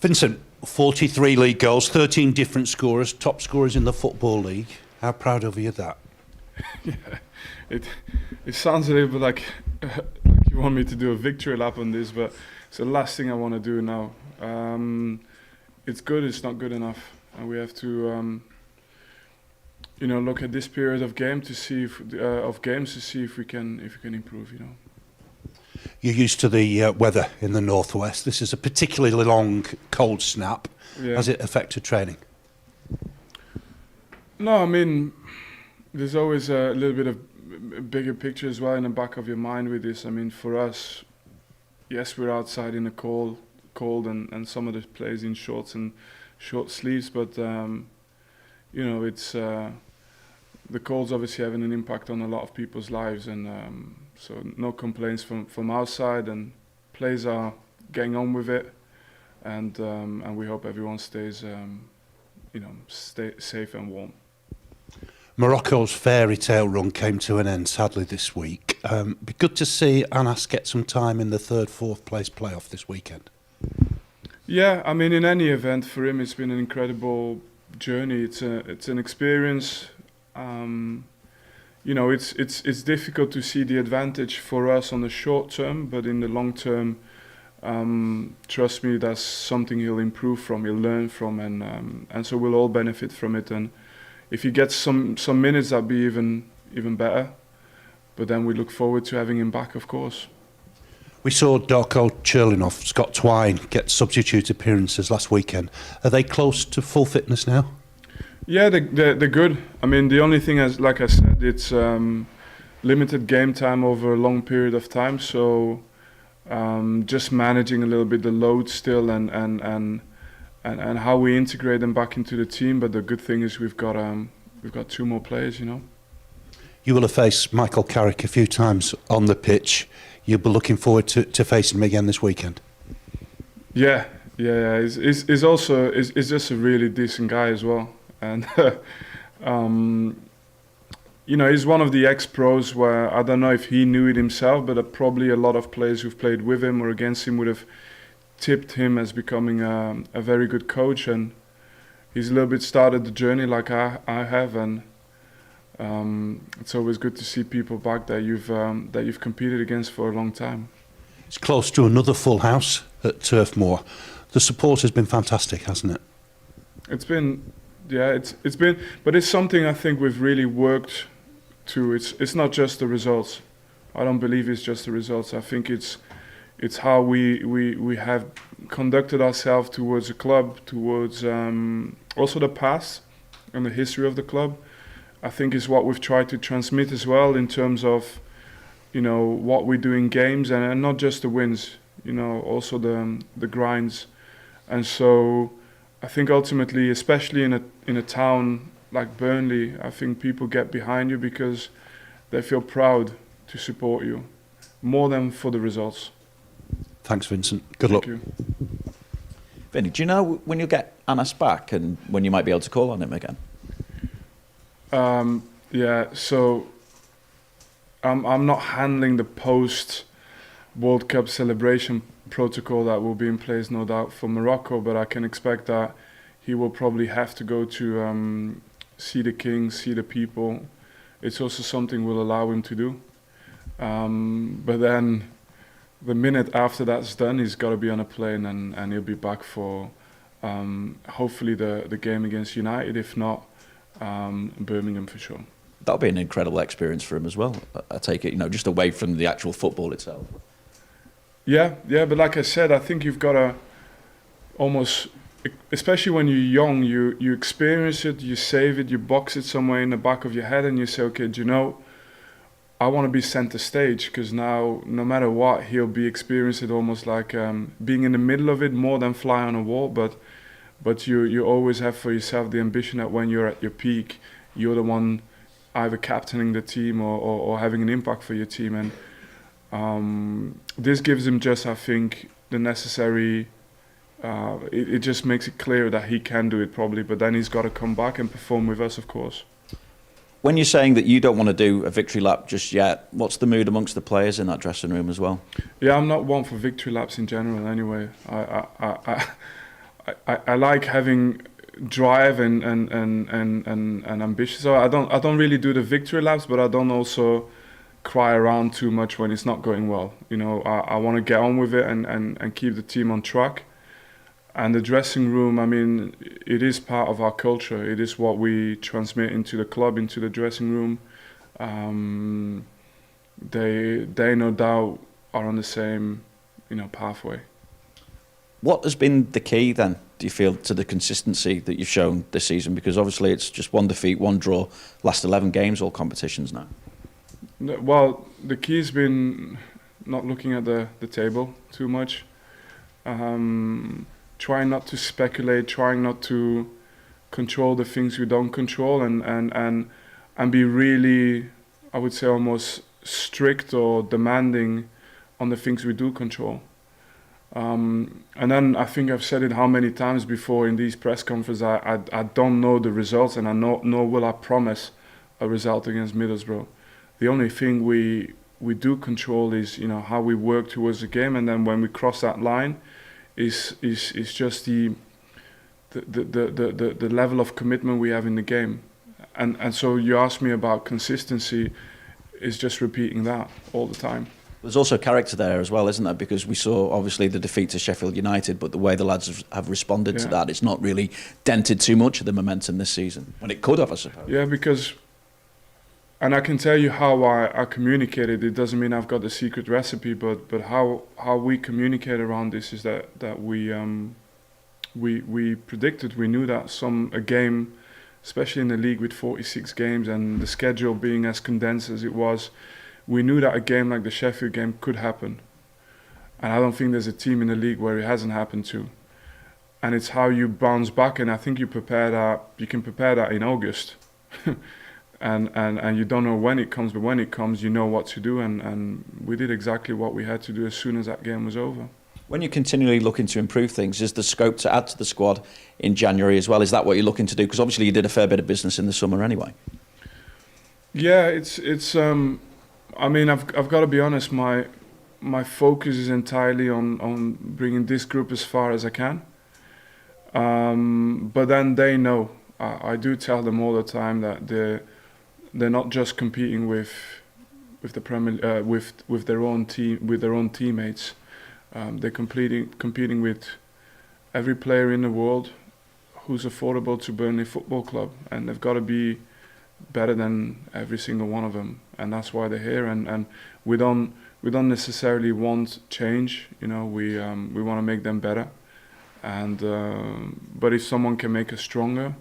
Vincent, 43 league goals, 13 different scorers, top scorers in the Football League. How proud of you of that? Yeah, it sounds a little bit like you want me to do a victory lap on this, but it's the last thing I want to do now. It's good, it's not good enough, and we have to, look at this period of games to see if we can improve. You're used to the weather in the northwest. This is a particularly long cold snap. Yeah. Has it affected training? No, I mean, there's always a little bit of bigger picture as well in the back of your mind with this. I mean, for us, yes, we're outside in the cold, and some of the players in shorts and short sleeves, but it's the cold's obviously having an impact on a lot of people's lives, and so no complaints from our side, and players are getting on with it, and we hope everyone stays stay safe and warm. Morocco's fairy tale run came to an end sadly this week. Be good to see Anas get some time in the third, fourth place playoff this weekend. Yeah, I mean, in any event, for him, it's been an incredible journey. It's an experience. It's difficult to see the advantage for us on the short term, but in the long term, trust me, that's something he'll improve from, he'll learn from, and so we'll all benefit from it. And if he gets some minutes, that'd be even better. But then we look forward to having him back, of course. We saw Darko Cherlinov, Scott Twine get substitute appearances last weekend. Are they close to full fitness now? Yeah, they're good. I mean, the only thing is, like I said, it's limited game time over a long period of time. So just managing a little bit the load still, and how we integrate them back into the team. But the good thing is we've got two more players. You will have faced Michael Carrick a few times on the pitch. You'll be looking forward to facing him again this weekend. Yeah. He's just a really decent guy as well. And he's one of the ex-pros where I don't know if he knew it himself, but probably a lot of players who've played with him or against him would have tipped him as becoming a very good coach. And he's a little bit started the journey like I have, and it's always good to see people back that you've competed against for a long time. It's close to another full house at Turf Moor. The support has been fantastic, hasn't it? It's been. Yeah, it's been, but it's something I think we've really worked to. It's not just the results. I don't believe it's just the results. I think it's how we have conducted ourselves towards the club, towards also the past and the history of the club. I think is what we've tried to transmit as well in terms of what we do in games, and not just the wins. Also the grinds, and so. I think ultimately, especially in a town like Burnley, I think people get behind you because they feel proud to support you, more than for the results. Thanks, Vincent. Good luck. Thank you. Vinny, do you know when you'll get Anas back and when you might be able to call on him again? Yeah, so I'm not handling the post-World Cup celebration protocol that will be in place, no doubt, for Morocco, but I can expect that he will probably have to go to see the king, see the people. It's also something we'll allow him to do. But then the minute after that's done, he's got to be on a plane, and he'll be back for hopefully the game against United, if not Birmingham for sure. That'll be an incredible experience for him as well, I take it, just away from the actual football itself. Yeah, but like I said, I think you've got to almost, especially when you're young, you experience it, you save it, you box it somewhere in the back of your head, and you say, okay, I want to be center stage, because now, no matter what, he'll be experiencing it almost like being in the middle of it more than fly on a wall, but you always have for yourself the ambition that when you're at your peak, you're the one either captaining the team or having an impact for your team, and this gives him just, I think, the necessary. It just makes it clear that he can do it probably, but then he's got to come back and perform with us, of course. When you're saying that you don't want to do a victory lap just yet, what's the mood amongst the players in that dressing room as well? Yeah, I'm not one for victory laps in general anyway. I like having drive and ambition. So I don't really do the victory laps, but I don't also cry around too much when it's not going well. You know, I want to get on with it and keep the team on track. And the dressing room, I mean, it is part of our culture. It is what we transmit into the club, into the dressing room. They no doubt are on the same, pathway. What has been the key then, do you feel, to the consistency that you've shown this season? Because obviously it's just 1 defeat, 1 draw, last 11 games, all competitions now. Well, the key's been not looking at the table too much. Trying not to speculate, trying not to control the things we don't control, and be really, I would say, almost strict or demanding on the things we do control. And then I think I've said it how many times before in these press conferences, I don't know the results, and nor will I promise a result against Middlesbrough. The only thing we do control is how we work towards the game, and then when we cross that line, is just the level of commitment we have in the game. And so you asked me about consistency, is just repeating that all the time. There's also character there as well, isn't there? Because we saw obviously the defeat to Sheffield United, but the way the lads have responded to that, it's not really dented too much of the momentum this season, when it could have, I suppose. Yeah, because, and I can tell you how I communicated. It doesn't mean I've got the secret recipe, but how we communicate around this is that we predicted, we knew that a game, especially in the league with 46 games and the schedule being as condensed as it was, we knew that a game like the Sheffield game could happen. And I don't think there's a team in the league where it hasn't happened to. And it's how you bounce back, and I think you can prepare that in August. and you don't know when it comes, but when it comes, you know what to do, and we did exactly what we had to do as soon as that game was over. When you're continually looking to improve things, is there scope to add to the squad in January as well? Is that what you're looking to do? Because obviously you did a fair bit of business in the summer anyway. Yeah, it's. I mean, I've got to be honest. My focus is entirely on bringing this group as far as I can. But then they know. I do tell them all the time that they're not just competing with the Premier with their own team, with their own teammates. They're competing with every player in the world who's affordable to Burnley Football Club, and they've got to be better than every single one of them, and that's why they're here. And we don't necessarily want change. We want to make them better. And but if someone can make us stronger,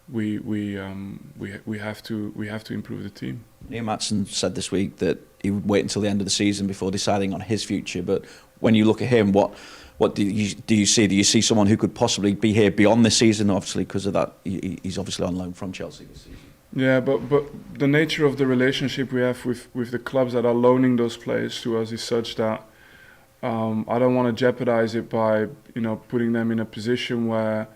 we have to improve the team. Neil Matson said this week that he would wait until the end of the season before deciding on his future. But when you look at him, what do you see? Do you see someone who could possibly be here beyond this season? Obviously, because of that, he's obviously on loan from Chelsea this season. Yeah, but the nature of the relationship we have with the clubs that are loaning those players to us is such that I don't want to jeopardize it by putting them in a position where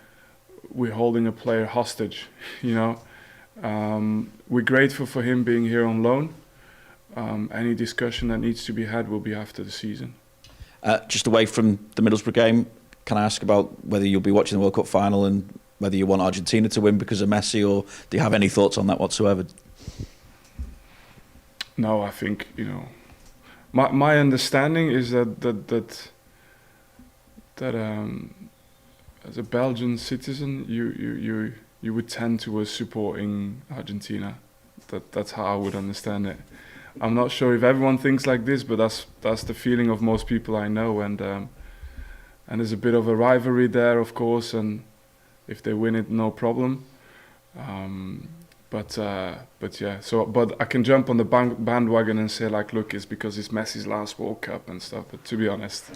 we're holding a player hostage. We're grateful for him being here on loan. Any discussion that needs to be had will be after the season. Just away from the Middlesbrough game, can I ask about whether you'll be watching the World Cup final and whether you want Argentina to win because of Messi, or do you have any thoughts on that whatsoever? No, I think my understanding is that as a Belgian citizen, you would tend towards supporting Argentina. That's how I would understand it. I'm not sure if everyone thinks like this, but that's the feeling of most people I know, and there's a bit of a rivalry there, of course, and if they win it, no problem. But yeah, but I can jump on the bandwagon and say look, it's because it's Messi's last World Cup and stuff. But to be honest,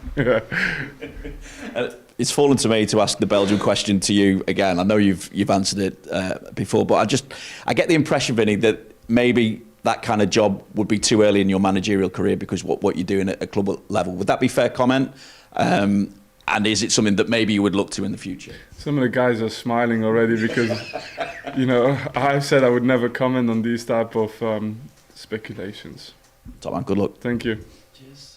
it's fallen to me to ask the Belgian question to you again. I know you've answered it before, but I get the impression, Vinny, that maybe that kind of job would be too early in your managerial career because what you're doing at a club level. Would that be a fair comment? And is it something that maybe you would look to in the future? Some of the guys are smiling already because, I've said I would never comment on these type of speculations. Top man, good luck. Thank you. Cheers.